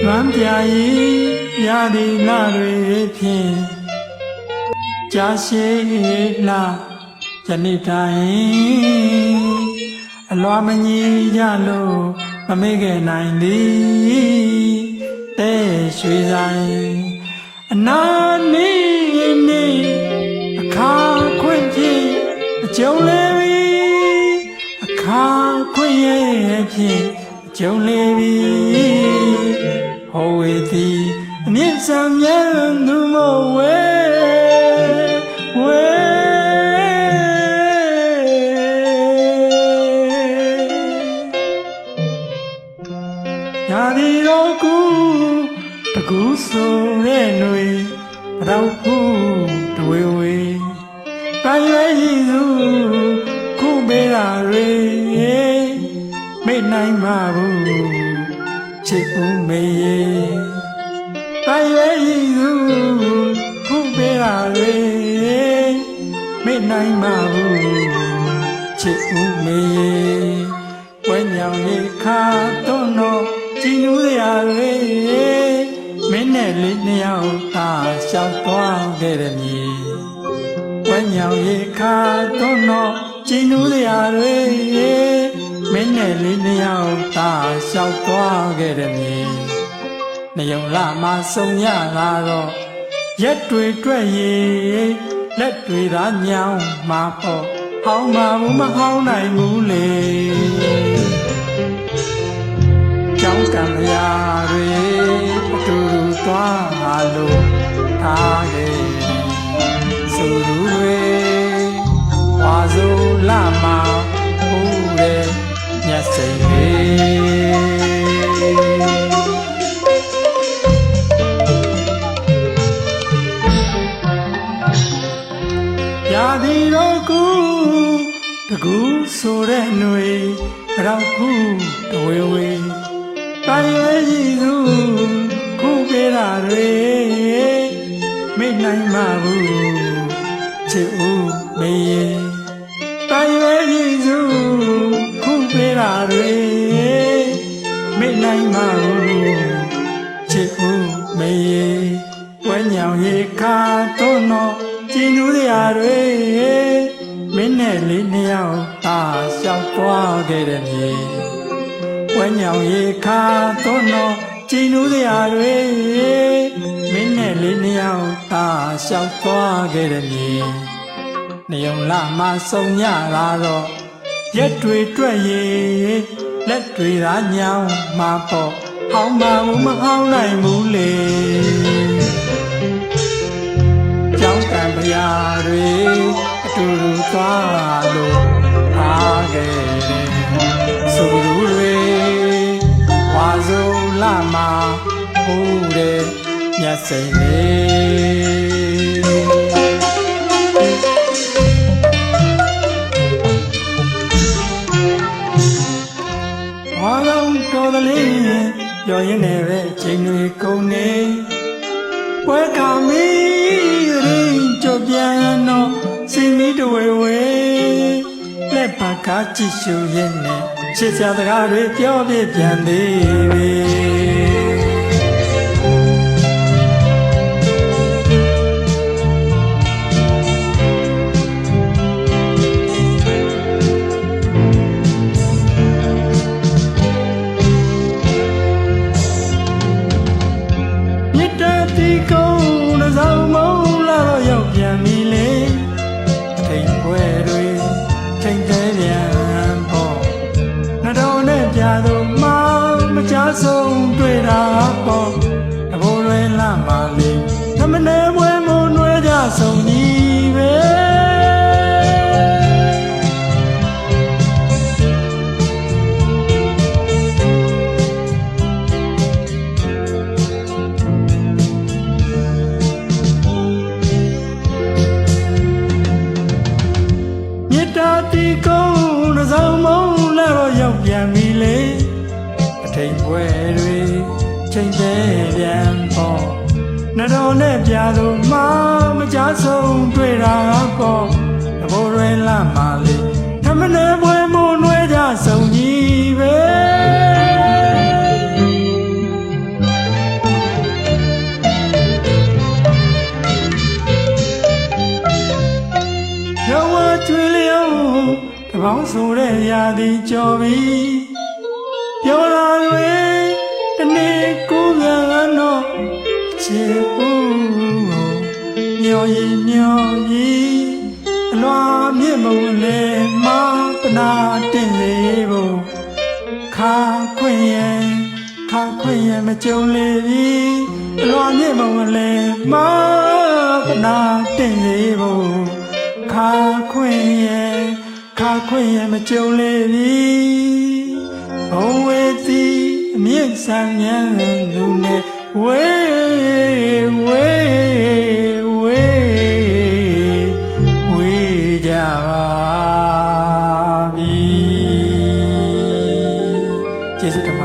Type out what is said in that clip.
လွမ်းပြရီရာဒီလာတွေဖြင့်ကြာရှည်လာယနေ့တိုင်းအလွာမကြီးကြလို့မမေ့ခဲ့နိုင်သည်တဲ့ရွှေဆိုင်အနာနေနေအခါခွင့်ဖြင့်အကျုံးလေးပြီအခါခွင့်ရဲ့ဖြင့်အကျုံးလေးပြီဟောဝေသည်အမြင့်စံမြဲသူမဝဲဝဲရာဒီတော့ကူတကူဆိုတဲ့ຫນွေတော့ကူတွေဝေတိုင်းရဲရည်သူခုပေးတာတွေမေ့နိုင်မှာဘူးချစ်ဦးမေရဲ့တိုင်းရဲရည်သူခုပေးတာတွေမေ့နိုင်မှာဘူးချစ်ဦးမေရဲ့ဝဲညောင်ရေခါတော့တော့ကြည်နူးစရာတွေမင်းနဲ့လေးနှစ်ယောက်သာရှောက်သွားခဲ့တဲ့မြေဝဲညောင်ရေခါတော့တော့ကြည်နူးစရာတွေမင်းနဲ့လေးနှစ်ယောက်သာရှောက်သွားခဲ့တဲ့မြေနှယုံလာမှဆုံရလာတော့ရက်တွေတွက်ရည်လက်တွေသာညောင်းမှာပေါ့ဟောင်းမှာဘူးမဟောင်းနိုင်ဘူးလေကြောင်းကံမရာတွေအတူတူသွားလို့ထားခဲ့ဆိုလူတွေဝါစိုးလာမှာဟိုးတဲ့မျက်စိတွေရာဒီတော့ကူတကူဆိုတဲ့ຫນွေရောက်ခုတဝေဝေတိုင်းရဲရည်သူခုပေးတာတွေမေ့နိုင်မှာဘူးချစ်ဦးမေရဲ့တိုင်းရဲရည်သူခုပေးတာတွေမေ့နိုင်မှာဘူးချစ်ဦးမေရဲ့ဝဲညောင်ရေခါတော့တော့ကြည်နူးစရာတွေမင်းနဲ့လေးနှစ်ယောက်သာရှောက်သွားခဲ့တဲ့မြေဝဲညောင်ရေခါတော့တော့ကြည်နူးစရာတွေမင်းနဲ့လေးနှစ်ယောက်သာရှောက်သွားခဲ့တဲ့မြေနှယုံလာမှဆုံရလာတော့ရက်တွေတွက်ရည်လက်တွေသာညောင်းမှာပေါ့ဟောင်းမှာဘူးမဟောင်းနိုင်ဘူးလေကြောင်းကံပရာတွေအတူတူသွားလို့ထားခဲ့ဆိုလူတွေဝါစိုးလာမှာဟိုးတဲ့မျက်စိလေးဝါလုံးတော်တလေးပြောရင်းနဲ့ပဲချိန်တွေကုန်နေဝဲခါမီရင်ကြပြန်တော့စင်မီတဝဲဝဲလက်ပါကားကြည့်ရှုရင်းနဲ့ချစ်စရာစကားတွေပြောပြပြန်သေးပြီဆုံးတွေ့တာပေါ့တဘိုးလွယ်လာမှလေသမနေပွဲမနွယ်ကြဆုံးကြီးပဲမြတ်တာတီကုန်းတစ်စုံမုံလာတော့ရောက်ပြန်ပြီလေထိန်ပွဲတွေချိန်သေးပြန်ပေါ့နှတော်နဲ့ပြာသူမှမကြဆုံးတွေ့တာပေါ့တဘိုးရဲလာမှလေထမနေပွဲမနွယ်ကြဆုံးကြီးပဲ သည်ကြော်ပြီးပြောလာတွေတနေ့ကိုမြန်တော့ချေဦးမျောရင်မျောရင်အလွာမြင့်မဝင်လေမပနာတင်လေဖို့ခါခွင့်ရဲ့မကြုံလေပြီအလွာမြင့်မဝင်လေမပနာတင်လေဖို့ခါခွင့်ရဲ့မကြုံလေပြီဘုံဝေသည်အမြင့်ဆန်းမြန်းလူနဲ့ဝေးကြပါပြီကျေးဇူးတင်ပါ